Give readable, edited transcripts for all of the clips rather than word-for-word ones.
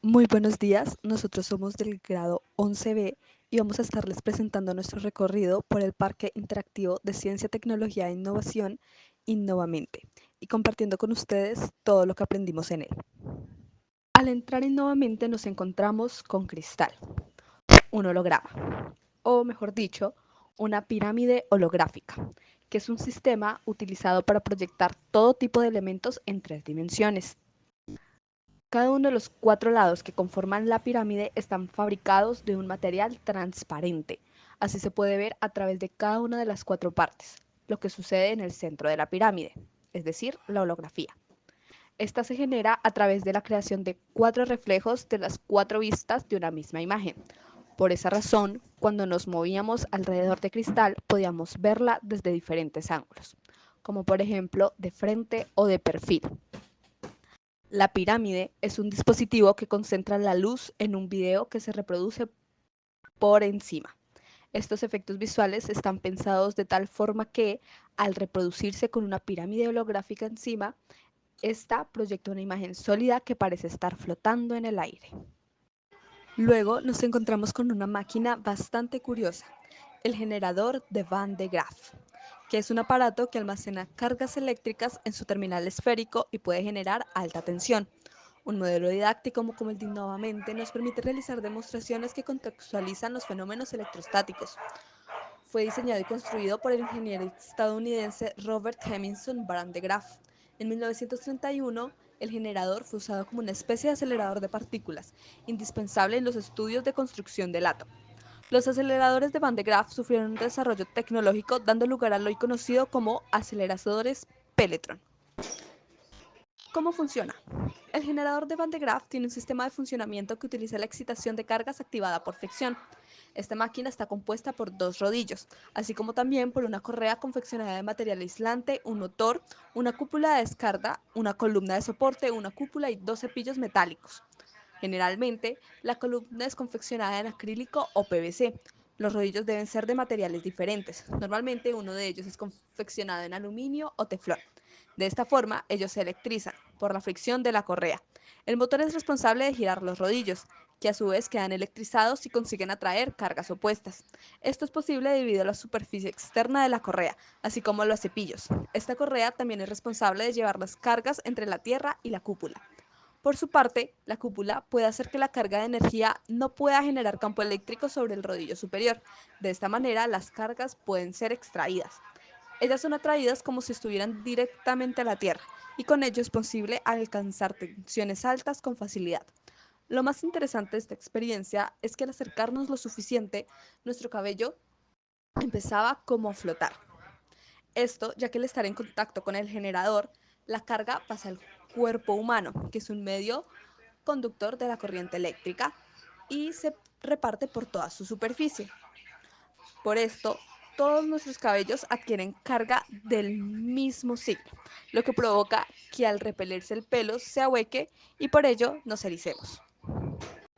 Muy buenos días, nosotros somos del grado 11B y vamos a estarles presentando nuestro recorrido por el Parque Interactivo de Ciencia, Tecnología e Innovación Innovamente y compartiendo con ustedes todo lo que aprendimos en él. Al entrar en Innovamente nos encontramos con Cristal, un holograma, o mejor dicho, una pirámide holográfica, que es un sistema utilizado para proyectar todo tipo de elementos en 3 dimensiones. Cada uno de los 4 lados que conforman la pirámide están fabricados de un material transparente. Así se puede ver a través de cada una de las 4 partes, lo que sucede en el centro de la pirámide, es decir, la holografía. Esta se genera a través de la creación de 4 reflejos de las 4 vistas de una misma imagen. Por esa razón, cuando nos movíamos alrededor de Cristal, podíamos verla desde diferentes ángulos, como por ejemplo de frente o de perfil. La pirámide es un dispositivo que concentra la luz en un video que se reproduce por encima. Estos efectos visuales están pensados de tal forma que, al reproducirse con una pirámide holográfica encima, esta proyecta una imagen sólida que parece estar flotando en el aire. Luego nos encontramos con una máquina bastante curiosa, el generador de Van de Graaff, que es un aparato que almacena cargas eléctricas en su terminal esférico y puede generar alta tensión. Un modelo didáctico como el de Innovamente nos permite realizar demostraciones que contextualizan los fenómenos electrostáticos. Fue diseñado y construido por el ingeniero estadounidense Robert Hemingson Van de Graaff. En 1931, el generador fue usado como una especie de acelerador de partículas, indispensable en los estudios de construcción del átomo. Los aceleradores de Van de Graaff sufrieron un desarrollo tecnológico dando lugar a lo hoy conocido como aceleradores Pelletron. ¿Cómo funciona? El generador de Van de Graaff tiene un sistema de funcionamiento que utiliza la excitación de cargas activada por fricción. Esta máquina está compuesta por 2 rodillos, así como también por una correa confeccionada de material aislante, un motor, una cúpula de descarga, una columna de soporte, una cúpula y 2 cepillos metálicos. Generalmente, la columna es confeccionada en acrílico o PVC. Los rodillos deben ser de materiales diferentes. Normalmente uno de ellos es confeccionado en aluminio o teflón. De esta forma, ellos se electrizan por la fricción de la correa. El motor es responsable de girar los rodillos, que a su vez quedan electrizados y consiguen atraer cargas opuestas. Esto es posible debido a la superficie externa de la correa, así como los cepillos. Esta correa también es responsable de llevar las cargas entre la tierra y la cúpula. Por su parte, la cúpula puede hacer que la carga de energía no pueda generar campo eléctrico sobre el rodillo superior. De esta manera, las cargas pueden ser extraídas. Ellas son atraídas como si estuvieran directamente a la Tierra, y con ello es posible alcanzar tensiones altas con facilidad. Lo más interesante de esta experiencia es que al acercarnos lo suficiente, nuestro cabello empezaba como a flotar. Esto ya que al estar en contacto con el generador, la carga pasa al cuerpo humano, que es un medio conductor de la corriente eléctrica, y se reparte por toda su superficie. Por esto, todos nuestros cabellos adquieren carga del mismo signo, lo que provoca que al repelerse el pelo se ahueque y por ello nos ericemos.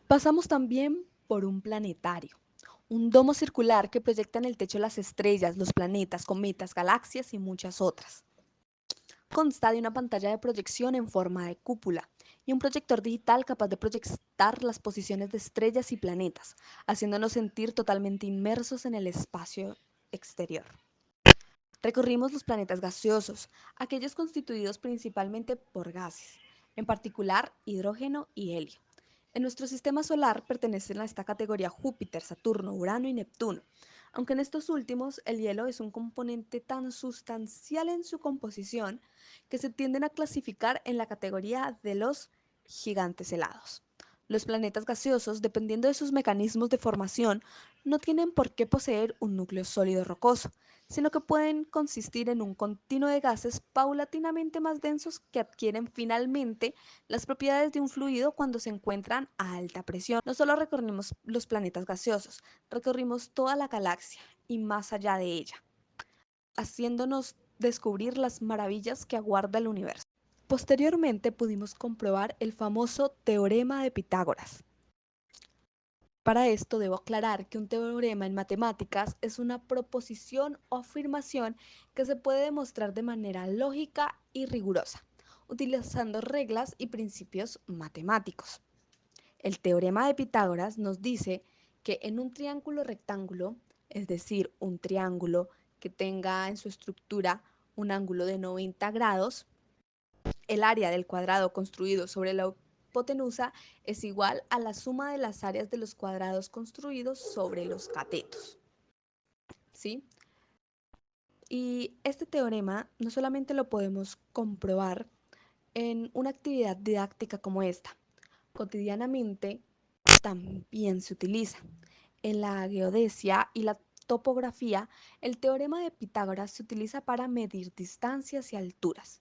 Pasamos también por un planetario, un domo circular que proyecta en el techo las estrellas, los planetas, cometas, galaxias y muchas otras. Consta de una pantalla de proyección en forma de cúpula y un proyector digital capaz de proyectar las posiciones de estrellas y planetas, haciéndonos sentir totalmente inmersos en el espacio exterior. Recorrimos los planetas gaseosos, aquellos constituidos principalmente por gases, en particular hidrógeno y helio. En nuestro sistema solar pertenecen a esta categoría Júpiter, Saturno, Urano y Neptuno, aunque en estos últimos el hielo es un componente tan sustancial en su composición que se tienden a clasificar en la categoría de los gigantes helados. Los planetas gaseosos, dependiendo de sus mecanismos de formación, no tienen por qué poseer un núcleo sólido rocoso, sino que pueden consistir en un continuo de gases paulatinamente más densos que adquieren finalmente las propiedades de un fluido cuando se encuentran a alta presión. No solo recorrimos los planetas gaseosos, recorrimos toda la galaxia y más allá de ella, haciéndonos descubrir las maravillas que aguarda el universo. Posteriormente pudimos comprobar el famoso teorema de Pitágoras. Para esto debo aclarar que un teorema en matemáticas es una proposición o afirmación que se puede demostrar de manera lógica y rigurosa, utilizando reglas y principios matemáticos. El teorema de Pitágoras nos dice que en un triángulo rectángulo, es decir, un triángulo que tenga en su estructura un ángulo de 90 grados, el área del cuadrado construido sobre la hipotenusa es igual a la suma de las áreas de los cuadrados construidos sobre los catetos. ¿Sí? Y este teorema no solamente lo podemos comprobar en una actividad didáctica como esta, cotidianamente también se utiliza. En la geodesia y la topografía, el teorema de Pitágoras se utiliza para medir distancias y alturas.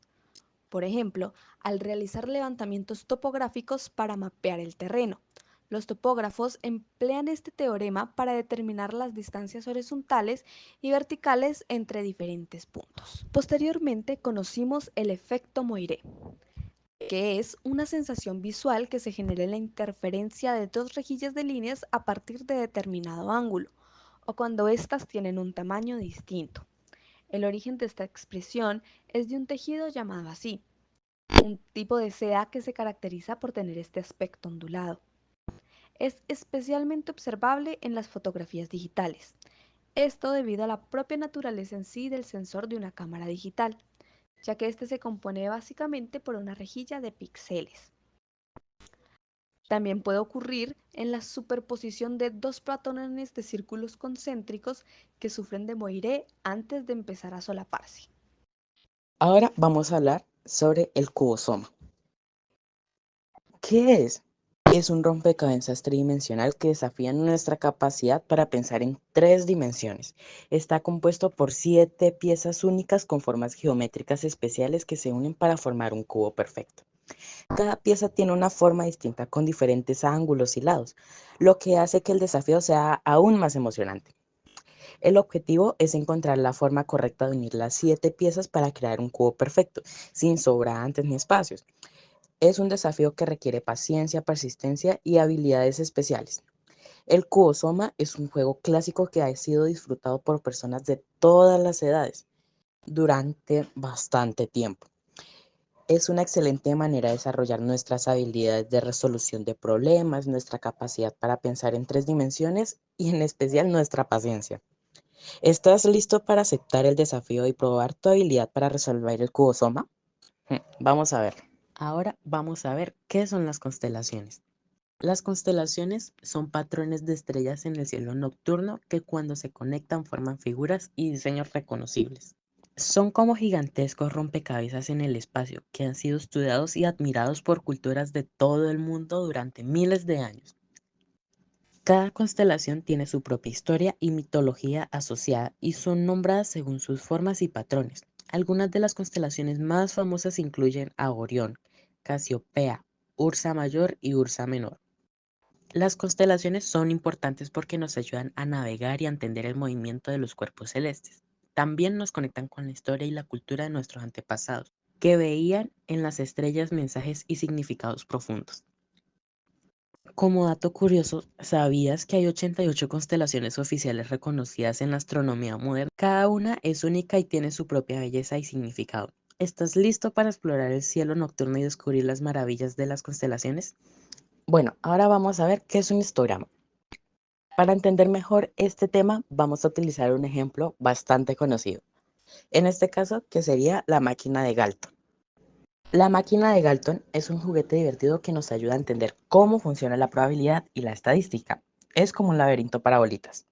Por ejemplo, al realizar levantamientos topográficos para mapear el terreno. Los topógrafos emplean este teorema para determinar las distancias horizontales y verticales entre diferentes puntos. Posteriormente conocimos el efecto Moiré, que es una sensación visual que se genera en la interferencia de dos rejillas de líneas a partir de determinado ángulo, o cuando éstas tienen un tamaño distinto. El origen de esta expresión es de un tejido llamado así, un tipo de seda que se caracteriza por tener este aspecto ondulado. Es especialmente observable en las fotografías digitales. Esto debido a la propia naturaleza en sí del sensor de una cámara digital, ya que este se compone básicamente por una rejilla de píxeles. También puede ocurrir en la superposición de dos patrones de círculos concéntricos que sufren de Moiré antes de empezar a solaparse. Ahora vamos a hablar sobre el cubosoma. ¿Qué es? Es un rompecabezas tridimensional que desafía nuestra capacidad para pensar en tres dimensiones. Está compuesto por 7 piezas únicas con formas geométricas especiales que se unen para formar un cubo perfecto. Cada pieza tiene una forma distinta con diferentes ángulos y lados, lo que hace que el desafío sea aún más emocionante. El objetivo es encontrar la forma correcta de unir las 7 piezas para crear un cubo perfecto, sin sobrantes ni espacios. Es un desafío que requiere paciencia, persistencia y habilidades especiales. El Cubosoma es un juego clásico que ha sido disfrutado por personas de todas las edades durante bastante tiempo. Es una excelente manera de desarrollar nuestras habilidades de resolución de problemas, nuestra capacidad para pensar en tres dimensiones y en especial nuestra paciencia. ¿Estás listo para aceptar el desafío y probar tu habilidad para resolver el Cubosoma? Vamos a ver. Ahora vamos a ver qué son las constelaciones. Las constelaciones son patrones de estrellas en el cielo nocturno que cuando se conectan forman figuras y diseños reconocibles. Son como gigantescos rompecabezas en el espacio que han sido estudiados y admirados por culturas de todo el mundo durante miles de años. Cada constelación tiene su propia historia y mitología asociada y son nombradas según sus formas y patrones. Algunas de las constelaciones más famosas incluyen a Orión, Casiopea, Ursa Mayor y Ursa Menor. Las constelaciones son importantes porque nos ayudan a navegar y a entender el movimiento de los cuerpos celestes. También nos conectan con la historia y la cultura de nuestros antepasados, que veían en las estrellas mensajes y significados profundos. Como dato curioso, ¿sabías que hay 88 constelaciones oficiales reconocidas en la astronomía moderna? Cada una es única y tiene su propia belleza y significado. ¿Estás listo para explorar el cielo nocturno y descubrir las maravillas de las constelaciones? Bueno, ahora vamos a ver qué es un histograma. Para entender mejor este tema, vamos a utilizar un ejemplo bastante conocido. En este caso, que sería la máquina de Galton. La máquina de Galton es un juguete divertido que nos ayuda a entender cómo funciona la probabilidad y la estadística. Es como un laberinto para bolitas.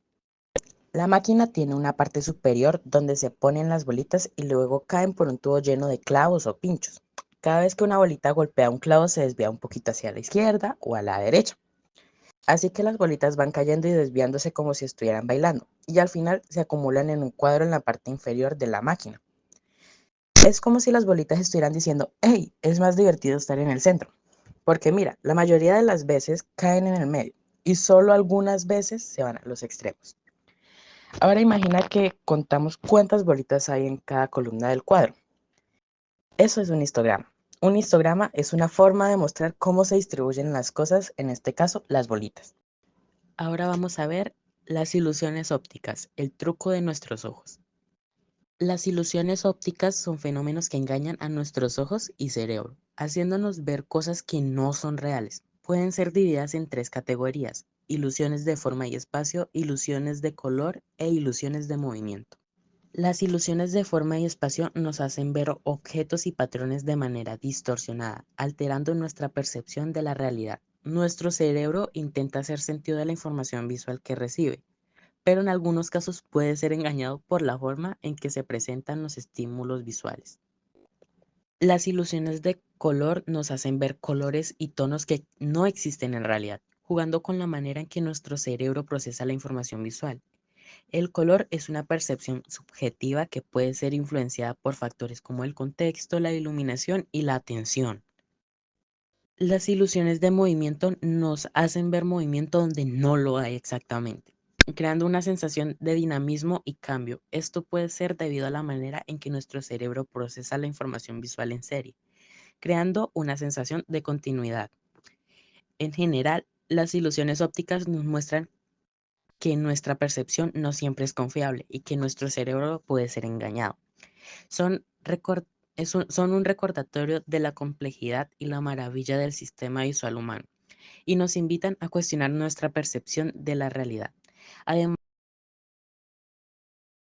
La máquina tiene una parte superior donde se ponen las bolitas y luego caen por un tubo lleno de clavos o pinchos. Cada vez que una bolita golpea un clavo se desvía un poquito hacia la izquierda o a la derecha. Así que las bolitas van cayendo y desviándose como si estuvieran bailando, y al final se acumulan en un cuadro en la parte inferior de la máquina. Es como si las bolitas estuvieran diciendo, hey, es más divertido estar en el centro. Porque mira, la mayoría de las veces caen en el medio y solo algunas veces se van a los extremos. Ahora imagina que contamos cuántas bolitas hay en cada columna del cuadro. Eso es un histograma. Un histograma es una forma de mostrar cómo se distribuyen las cosas, en este caso las bolitas. Ahora vamos a ver las ilusiones ópticas, el truco de nuestros ojos. Las ilusiones ópticas son fenómenos que engañan a nuestros ojos y cerebro, haciéndonos ver cosas que no son reales. Pueden ser divididas en tres categorías: ilusiones de forma y espacio, ilusiones de color e ilusiones de movimiento. Las ilusiones de forma y espacio nos hacen ver objetos y patrones de manera distorsionada, alterando nuestra percepción de la realidad. Nuestro cerebro intenta hacer sentido de la información visual que recibe, pero en algunos casos puede ser engañado por la forma en que se presentan los estímulos visuales. Las ilusiones de color nos hacen ver colores y tonos que no existen en realidad, jugando con la manera en que nuestro cerebro procesa la información visual. El color es una percepción subjetiva que puede ser influenciada por factores como el contexto, la iluminación y la atención. Las ilusiones de movimiento nos hacen ver movimiento donde no lo hay exactamente, creando una sensación de dinamismo y cambio. Esto puede ser debido a la manera en que nuestro cerebro procesa la información visual en serie, creando una sensación de continuidad. En general, las ilusiones ópticas nos muestran que nuestra percepción no siempre es confiable y que nuestro cerebro puede ser engañado. Son, recor- son un recordatorio de la complejidad y la maravilla del sistema visual humano y nos invitan a cuestionar nuestra percepción de la realidad. Además,